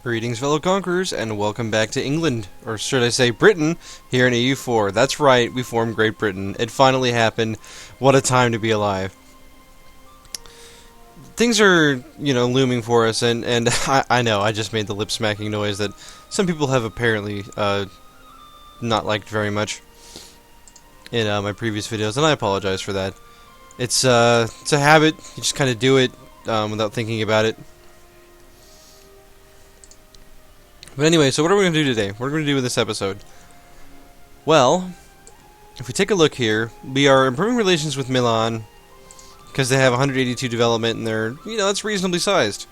Greetings, fellow conquerors, and welcome back to England, or should I say Britain, here in EU4. That's right, we formed Great Britain. It finally happened. What a time to be alive. Things are, looming for us, and I know, I just made the lip-smacking noise that some people have apparently not liked very much in my previous videos, and I apologize for that. It's a habit, you just kind of do it without thinking about it. But anyway, so what are we going to do today? What are we going to do with this episode? Well, if we take a look here, we are improving relations with Milan because they have 182 development and they're, that's reasonably sized.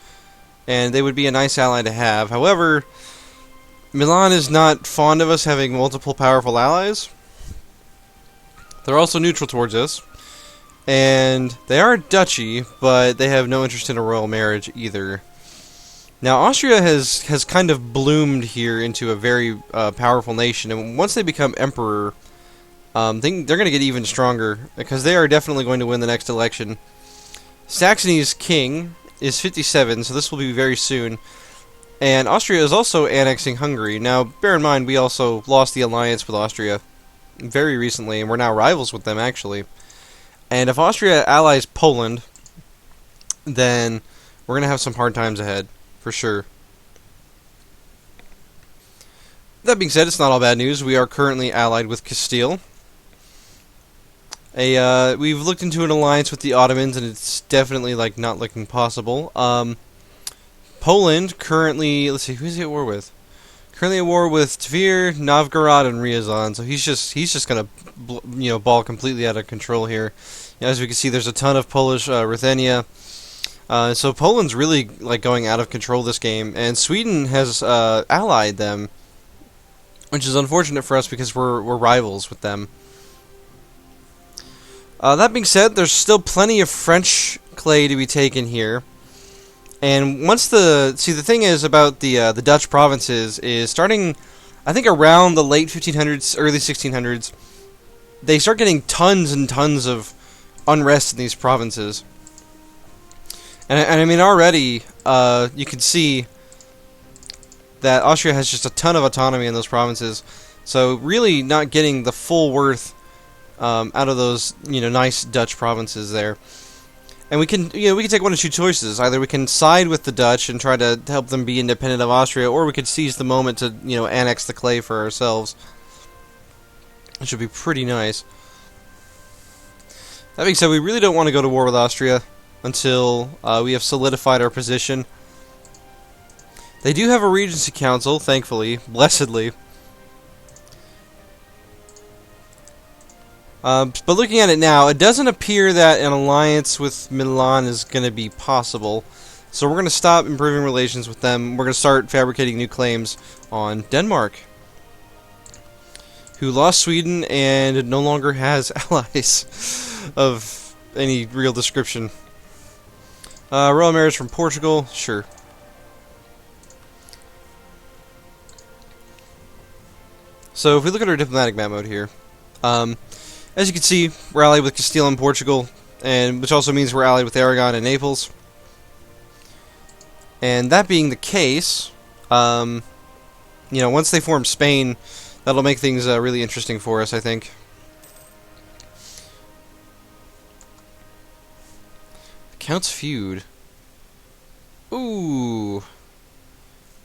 And they would be a nice ally to have. However, Milan is not fond of us having multiple powerful allies. They're also neutral towards us. And they are a duchy, but they have no interest in a royal marriage either. Now, Austria has kind of bloomed here into a very powerful nation, and once they become emperor, they're going to get even stronger, because they are definitely going to win the next election. Saxony's king is 57, so this will be very soon, and Austria is also annexing Hungary. Now, bear in mind, we also lost the alliance with Austria very recently, and we're now rivals with them, actually. And if Austria allies Poland, then we're going to have some hard times ahead. For sure. That being said, it's not all bad news. We are currently allied with Castile. We've looked into an alliance with the Ottomans, and it's definitely not looking possible. Poland currently, let's see, who's he at war with? Currently at war with Tver, Novgorod, and Ryazan. So he's just gonna ball completely out of control here. As we can see, there's a ton of Polish Ruthenia. So Poland's really going out of control this game, and Sweden has allied them, which is unfortunate for us because we're rivals with them. That being said, there's still plenty of French clay to be taken here, and once the thing is about the Dutch provinces is starting, I think around the late 1500s, early 1600s, they start getting tons and tons of unrest in these provinces. And I mean, already, you can see that Austria has just a ton of autonomy in those provinces. So really not getting the full worth out of those, nice Dutch provinces there. And we can take one of two choices. Either we can side with the Dutch and try to help them be independent of Austria, or we could seize the moment to, annex the clay for ourselves. Which would be pretty nice. That being said, we really don't want to go to war with Austria until we have solidified our position. They do have a Regency Council, thankfully, blessedly. But looking at it now, it doesn't appear that an alliance with Milan is going to be possible. So we're going to stop improving relations with them. We're going to start fabricating new claims on Denmark, who lost Sweden and no longer has allies of any real description. Royal marriage from Portugal, sure. So if we look at our diplomatic map mode here, as you can see, we're allied with Castile and Portugal, and which also means we're allied with Aragon and Naples. And that being the case, once they form Spain, that'll make things really interesting for us, I think. Count's feud. Ooh.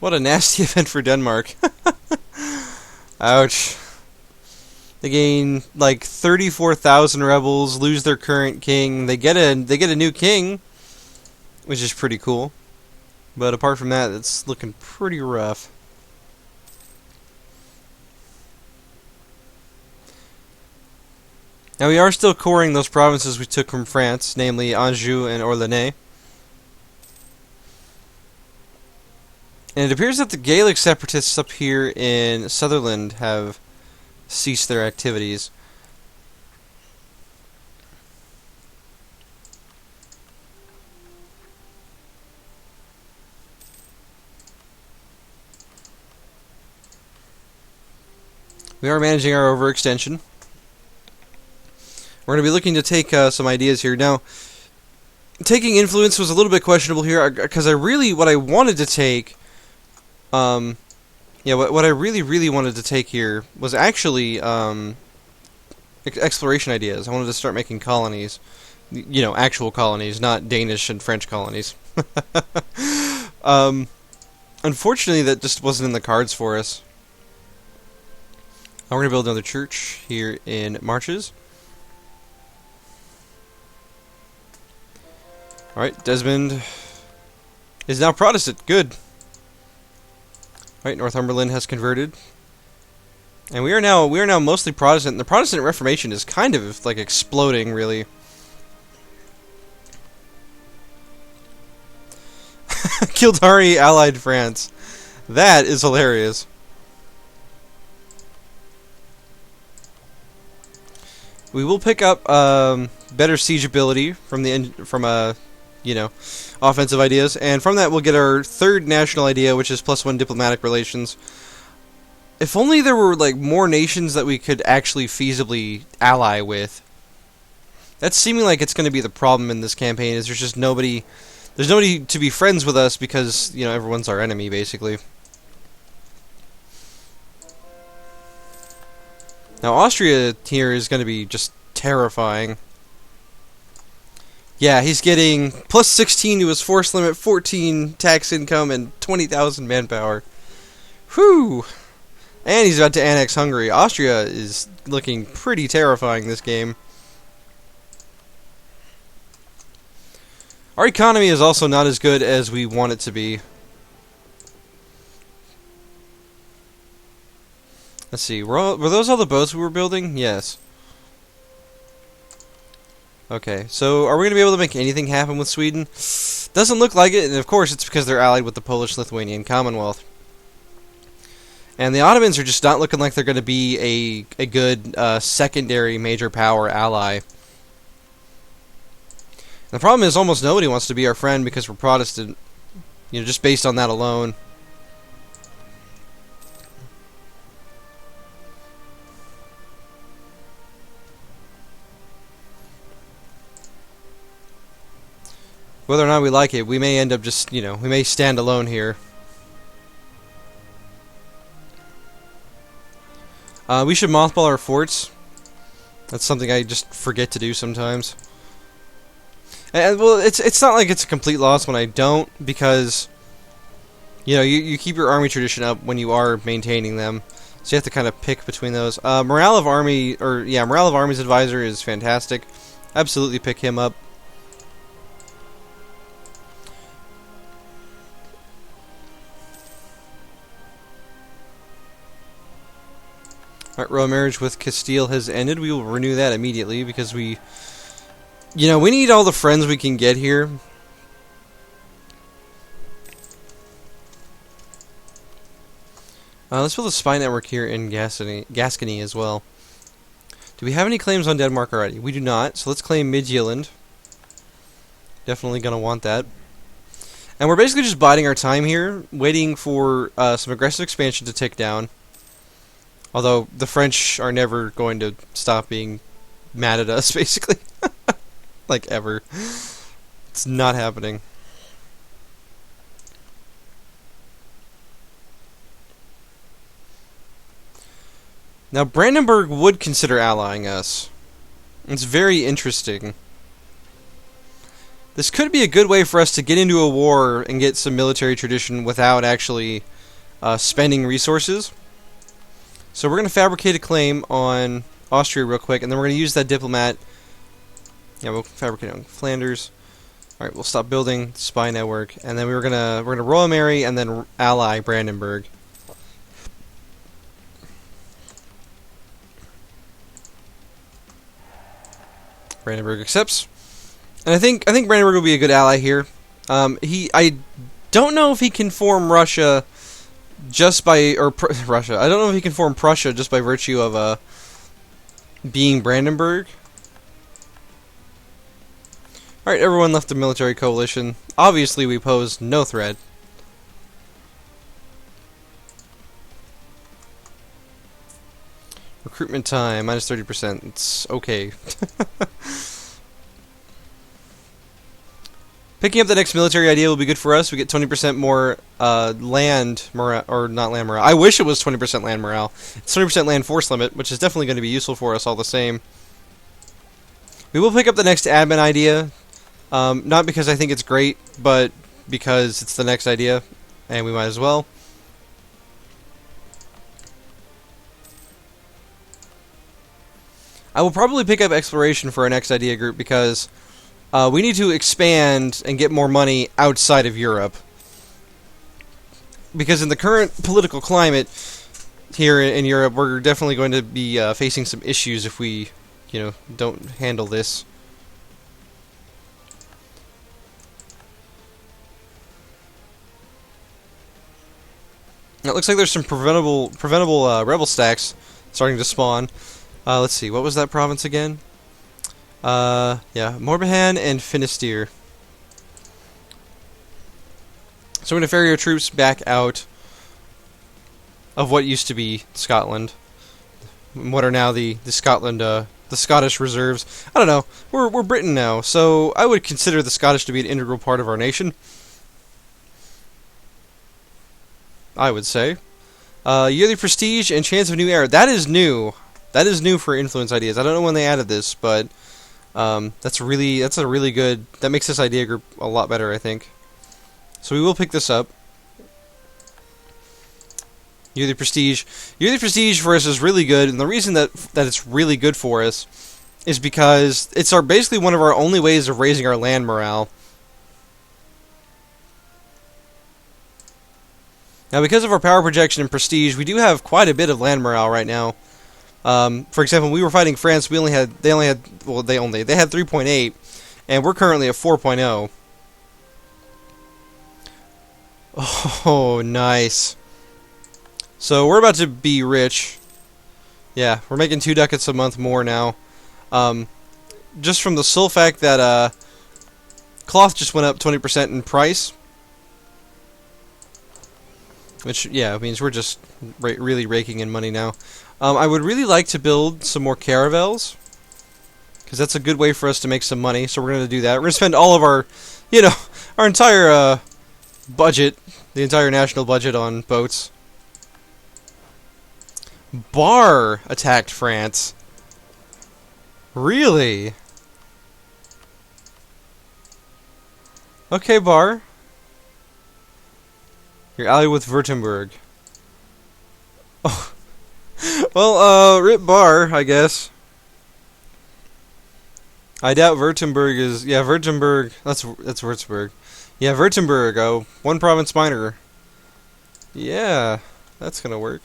What a nasty event for Denmark. Ouch. They gain 34,000 rebels, lose their current king. They get a new king, which is pretty cool. But apart from that, it's looking pretty rough. Now, we are still coring those provinces we took from France, namely Anjou and Orléans. And it appears that the Gaelic separatists up here in Sutherland have ceased their activities. We are managing our overextension. We're going to be looking to take some ideas here. Now, taking influence was a little bit questionable here, because what I wanted to take Yeah, what I really wanted to take here was actually exploration ideas. I wanted to start making colonies. You know, actual colonies, not Danish and French colonies. Unfortunately, that just wasn't in the cards for us. We're going to build another church here in Marches. Alright, Desmond is now Protestant. Good. Alright, Northumberland has converted. And we are now mostly Protestant. The Protestant Reformation is kind of like exploding, really. Kildare allied France. That is hilarious. We will pick up better siege ability from you know, offensive ideas, and from that we'll get our third national idea, which is +1 diplomatic relations. If only there were like more nations that we could actually feasibly ally with. That's seeming like it's going to be the problem in this campaign. Is there's just nobody. There's nobody to be friends with us because, you know, everyone's our enemy, basically. Now, Austria here is going to be just terrifying. Yeah, he's getting +16 to his force limit, 14 tax income, and 20,000 manpower. Whew! And he's about to annex Hungary. Austria is looking pretty terrifying this game. Our economy is also not as good as we want it to be. Let's see, were those all the boats we were building? Yes. Okay, so are we going to be able to make anything happen with Sweden? Doesn't look like it, and of course it's because they're allied with the Polish-Lithuanian Commonwealth. And the Ottomans are just not looking like they're going to be a good secondary major power ally. The problem is almost nobody wants to be our friend because we're Protestant. You know, just based on that alone. Whether or not we like it, we may end up just, you know, we may stand alone here. We should mothball our forts. That's something I just forget to do sometimes. And, well, it's not like it's a complete loss when I don't, because, you know, you keep your army tradition up when you are maintaining them. So you have to kind of pick between those. Morale of Army's advisor is fantastic. Absolutely pick him up. Alright, royal marriage with Castile has ended. We will renew that immediately because we... You know, we need all the friends we can get here. Let's build a spy network here in Gascony as well. Do we have any claims on Denmark already? We do not, so let's claim Midtjylland. Definitely going to want that. And we're basically just biding our time here, waiting for some aggressive expansion to tick down. Although, the French are never going to stop being mad at us, basically. Like, ever. It's not happening. Now, Brandenburg would consider allying us. It's very interesting. This could be a good way for us to get into a war and get some military tradition without actually spending resources. So we're going to fabricate a claim on Austria real quick, and then we're going to use that diplomat. Yeah, we'll fabricate on Flanders. All right, we'll stop building spy network, and then we're gonna royal marry and then ally Brandenburg. Brandenburg accepts, and I think Brandenburg will be a good ally here. I don't know if he can form Russia just by Russia. I don't know if he can form Prussia just by virtue of being Brandenburg. Alright, everyone left the military coalition. Obviously, we pose no threat. Recruitment time, minus 30%. It's okay. Picking up the next military idea will be good for us. We get 20% more land morale, or not land morale. I wish it was 20% land morale. It's 20% land force limit, which is definitely going to be useful for us all the same. We will pick up the next admin idea, not because I think it's great, but because it's the next idea, and we might as well. I will probably pick up exploration for our next idea group because we need to expand and get more money outside of Europe. Because in the current political climate here in Europe, we're definitely going to be facing some issues if we, don't handle this. Now, it looks like there's some preventable rebel stacks starting to spawn. Let's see, what was that province again? Yeah, Morbihan and Finisterre. So we're going to ferry our troops back out of what used to be Scotland. What are now the Scottish reserves. I don't know. We're Britain now, so I would consider the Scottish to be an integral part of our nation. I would say. Yearly prestige and chance of new era. That is new. That is new for influence ideas. I don't know when they added this, but that's a really good. That makes this idea group a lot better, I think. So we will pick this up. Yearly prestige. Yearly prestige for us is really good, and the reason that it's really good for us is because it's basically one of our only ways of raising our land morale. Now, because of our power projection and prestige, we do have quite a bit of land morale right now. For example, when we were fighting France, they had 3.8, and we're currently at 4.0. Oh, nice. So we're about to be rich. Yeah, we're making 2 ducats a month more now. Just from the sole fact that cloth just went up 20% in price. Which, yeah, means we're just really raking in money now. I would really like to build some more caravels, because that's a good way for us to make some money, so we're going to do that. We're going to spend all of our, our entire budget, the entire national budget on boats. Bar attacked France. Really? Okay, Bar. You're allied with Württemberg. Oh. Well, rip Bar, I guess. I doubt Württemberg is... Yeah, Württemberg... That's Würzburg. Yeah, Württemberg, oh, 1 province minor. Yeah, that's gonna work.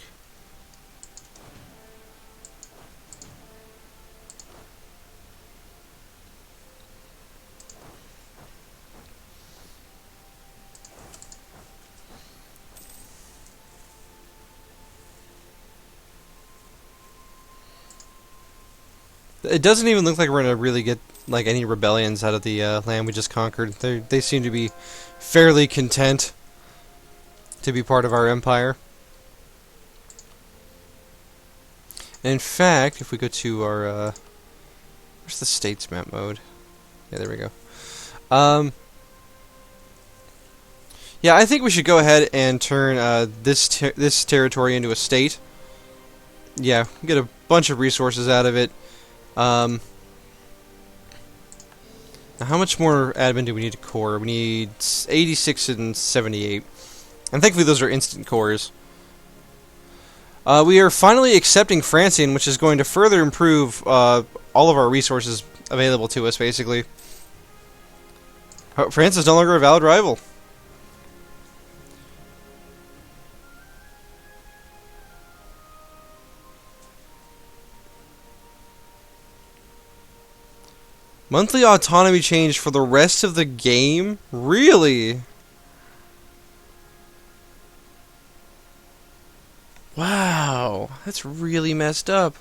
It doesn't even look like we're gonna really get any rebellions out of the land we just conquered. They seem to be fairly content to be part of our empire. And in fact, if we go to our where's the states map mode? Yeah, there we go. Yeah, I think we should go ahead and turn this territory into a state. Yeah, get a bunch of resources out of it. Now how much more admin do we need to core? We need 86 and 78. And thankfully those are instant cores. We are finally accepting Francian, which is going to further improve all of our resources available to us, basically. France is no longer a valid rival. Monthly autonomy change for the rest of the game? Really? Wow, that's really messed up.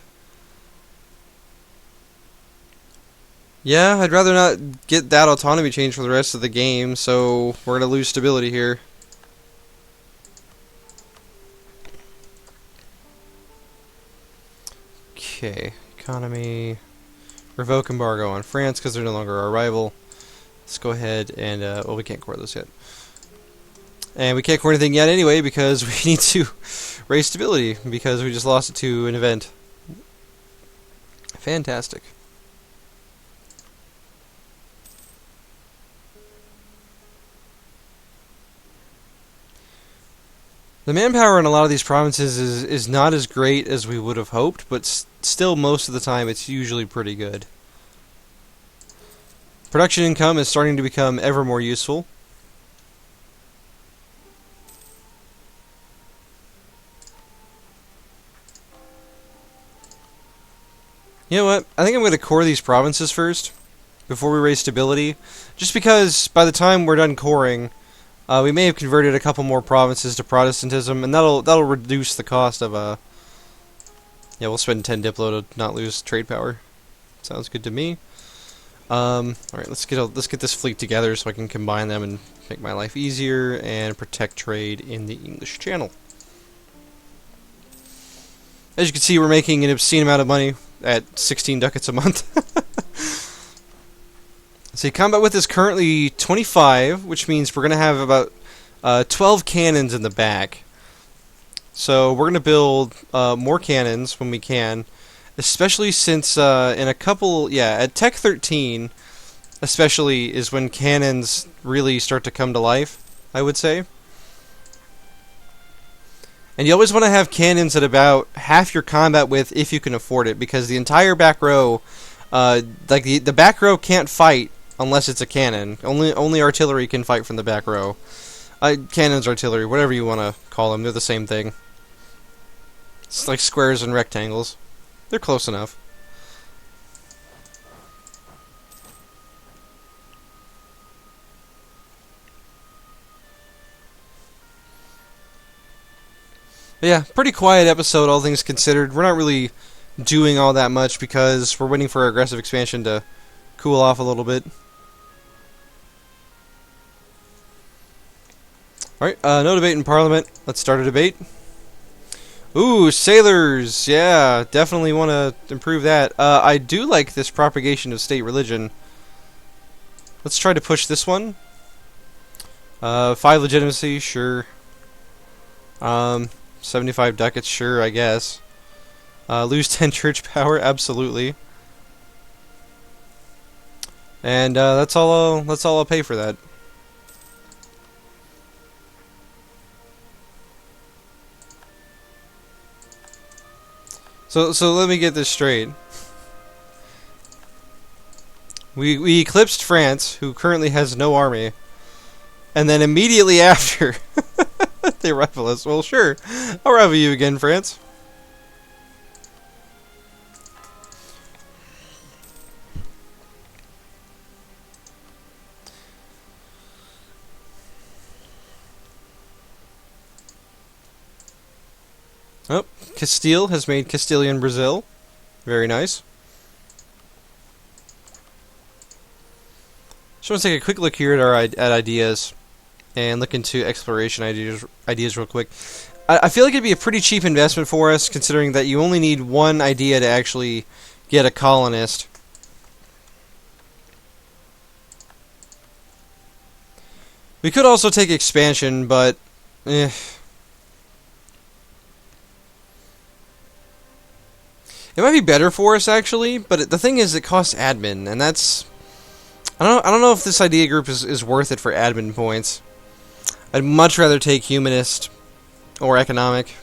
Yeah, I'd rather not get that autonomy change for the rest of the game, so we're gonna lose stability here. Okay, economy... Revoke embargo on France because they're no longer our rival. Let's go ahead and, well, we can't core those yet. And we can't core anything yet anyway because we need to raise stability because we just lost it to an event. Fantastic. The manpower in a lot of these provinces is not as great as we would have hoped, but still most of the time it's usually pretty good. Production income is starting to become ever more useful. You know what? I think I'm going to core these provinces first, before we raise stability. Just because by the time we're done coring, we may have converted a couple more provinces to Protestantism, and that'll reduce the cost of yeah, we'll spend 10 Diplo to not lose trade power. Sounds good to me. All right, let's get this fleet together so I can combine them and make my life easier and protect trade in the English Channel. As you can see, we're making an obscene amount of money at 16 ducats a month. See, combat width is currently 25, which means we're going to have about 12 cannons in the back. So we're going to build more cannons when we can, especially since in a couple, yeah, at Tech 13, especially is when cannons really start to come to life, I would say. And you always want to have cannons at about half your combat width if you can afford it, because the entire back row, like the back row can't fight unless it's a cannon. Only artillery can fight from the back row. Cannons, artillery, whatever you want to call them, they're the same thing. It's like squares and rectangles. They're close enough. But yeah, pretty quiet episode, all things considered. We're not really doing all that much because we're waiting for our aggressive expansion to cool off a little bit. Alright, no debate in Parliament. Let's start a debate. Ooh, sailors! Yeah, definitely want to improve that. I do like this propagation of state religion. Let's try to push this one. 5 legitimacy, sure. 75 ducats, sure, I guess. Lose 10 church power, absolutely. And that's all I'll pay for that. So let me get this straight. We eclipsed France, who currently has no army, and then immediately after they rival us. Well, sure, I'll rival you again, France. Oh, Castile has made Castilian Brazil. Very nice. Just want to take a quick look here at our ideas and look into exploration ideas real quick. I feel like it'd be a pretty cheap investment for us, considering that you only need one idea to actually get a colonist. We could also take expansion, but it might be better for us, actually, but the thing is, it costs admin, and that's... I don't know if this idea group is worth it for admin points. I'd much rather take humanist or economic.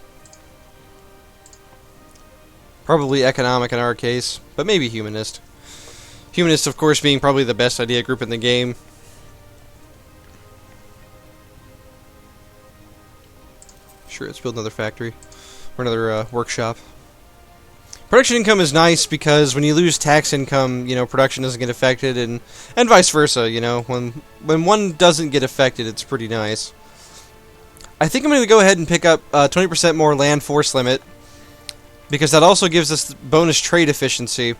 Probably economic in our case, but maybe humanist. Humanist, of course, being probably the best idea group in the game. Sure, let's build another factory. Or another workshop. Production income is nice because when you lose tax income, you know, production doesn't get affected, and vice versa, you know. When one doesn't get affected, it's pretty nice. I think I'm going to go ahead and pick up 20% more land force limit, because that also gives us bonus trade efficiency,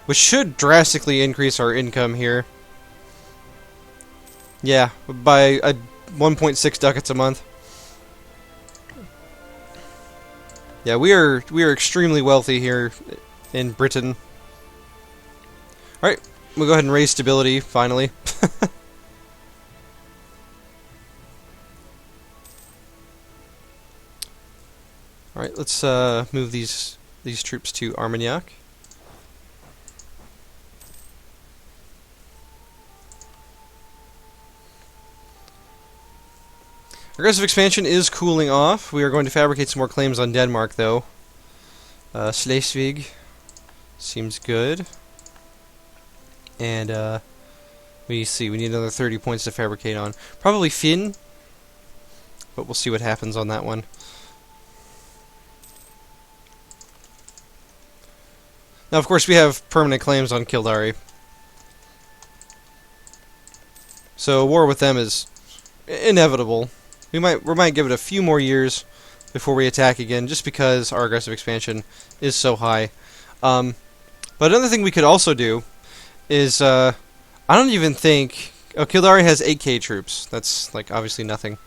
which should drastically increase our income here. Yeah, by 1.6 ducats a month. Yeah, we are extremely wealthy here in Britain. Alright, we'll go ahead and raise stability, finally. Alright, let's move these troops to Armagnac. Aggressive expansion is cooling off. We are going to fabricate some more claims on Denmark, though. Schleswig seems good. And, we need another 30 points to fabricate on. Probably Finn, but we'll see what happens on that one. Now, of course, we have permanent claims on Kildare. So, war with them is inevitable. We might give it a few more years before we attack again, just because our aggressive expansion is so high. But another thing we could also do is, I don't even think... Oh, Kildare has 8k troops. That's, like, obviously nothing.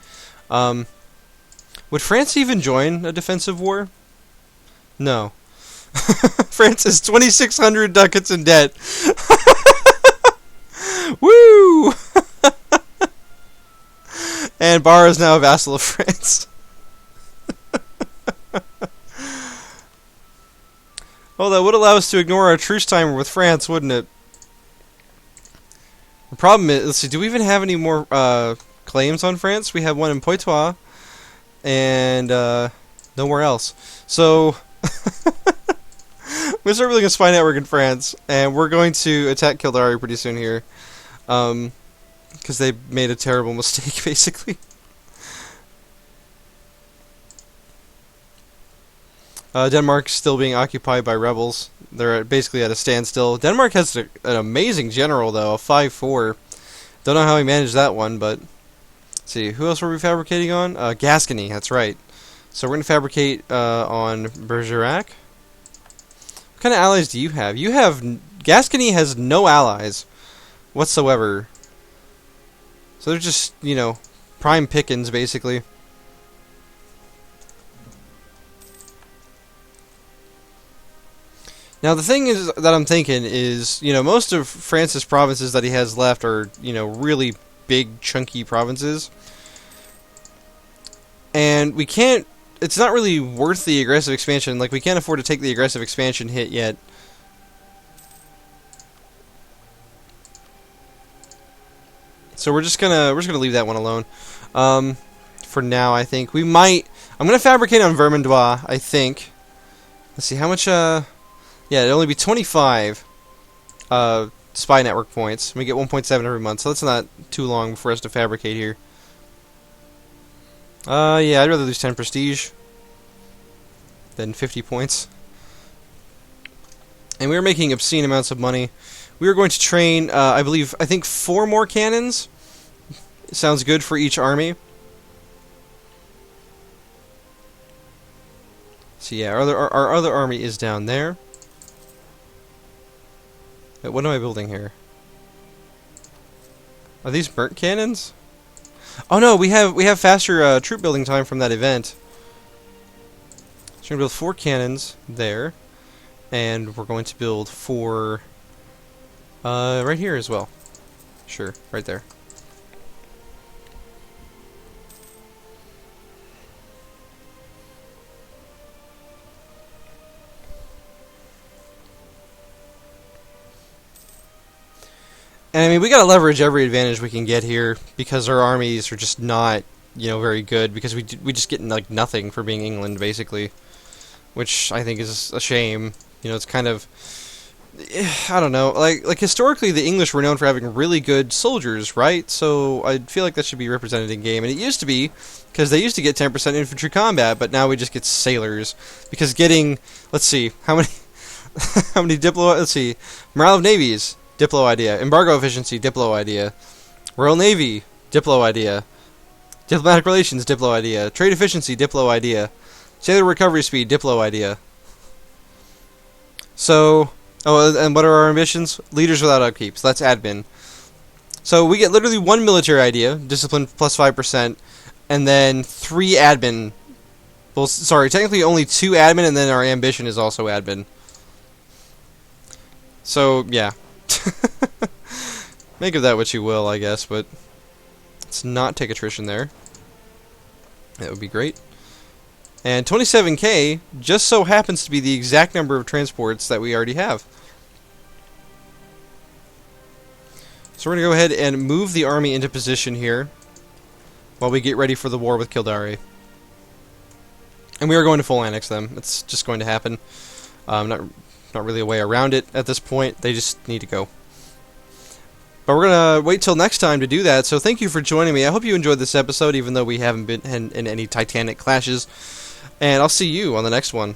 Would France even join a defensive war? No. France is 2,600 ducats in debt. Woo! And Bar is now a vassal of France. Well, that would allow us to ignore our truce timer with France, wouldn't it? The problem is, let's see, do we even have any more claims on France? We have one in Poitou, and nowhere else. So, we're start building a spy network in France, and we're going to attack Kildare pretty soon here. Because they made a terrible mistake, basically. Denmark's still being occupied by rebels. They're basically at a standstill. Denmark has an amazing general, though, a 5-4. Don't know how he managed that one, but... Let's see, who else were we fabricating on? Gascony, that's right. So we're going to fabricate on Bergerac. What kind of allies do you have? You have... Gascony has no allies whatsoever. So they're just, you know, prime pickings, basically. Now, the thing is that I'm thinking is, you know, most of France's provinces that he has left are, you know, really big, chunky provinces. And we can't... It's not really worth the aggressive expansion. Like, we can't afford to take the aggressive expansion hit yet. So we're just gonna leave that one alone. For now, I think we might. I'm gonna fabricate on Vermandois, I think. Let's see how much. Yeah, it'll only be 25 spy network points. We get 1.7 every month, so that's not too long for us to fabricate here. Yeah, I'd rather lose 10 prestige than 50 points. And we're making obscene amounts of money. We are going to train, I think 4 more cannons. Sounds good for each army. So yeah, our other army is down there. Wait, what am I building here? Are these burnt cannons? Oh no, we have faster troop building time from that event. So we're gonna build 4 cannons there, and we're going to build 4 right here as well. Sure, right there. And I mean, we gotta leverage every advantage we can get here because our armies are just not, you know, very good because we just get like nothing for being England basically, which I think is a shame. You know, it's kind of, I don't know, like historically the English were known for having really good soldiers, right? So I feel like that should be represented in game, and it used to be because they used to get 10% infantry combat, but now we just get sailors because getting, let's see, how many how many let's see, morale of navies. Diplo idea. Embargo efficiency, Diplo idea. Royal Navy, Diplo idea. Diplomatic relations, Diplo idea. Trade efficiency, Diplo idea. Sailor recovery speed, Diplo idea. So, oh, and what are our ambitions? Leaders without upkeep. So that's admin. So we get literally 1 military idea, discipline plus 5%, and then 3 admin. Well, sorry, technically only 2 admin, and then our ambition is also admin. So, yeah. Make of that what you will, I guess, but let's not take attrition there. That would be great. And 27k just so happens to be the exact number of transports that we already have. So we're going to go ahead and move the army into position here while we get ready for the war with Kildare. And we are going to full annex them. It's just going to happen. Not really a way around it at this point. They just need to go. But we're going to wait till next time to do that. So thank you for joining me. I hope you enjoyed this episode, even though we haven't been in any titanic clashes. And I'll see you on the next one.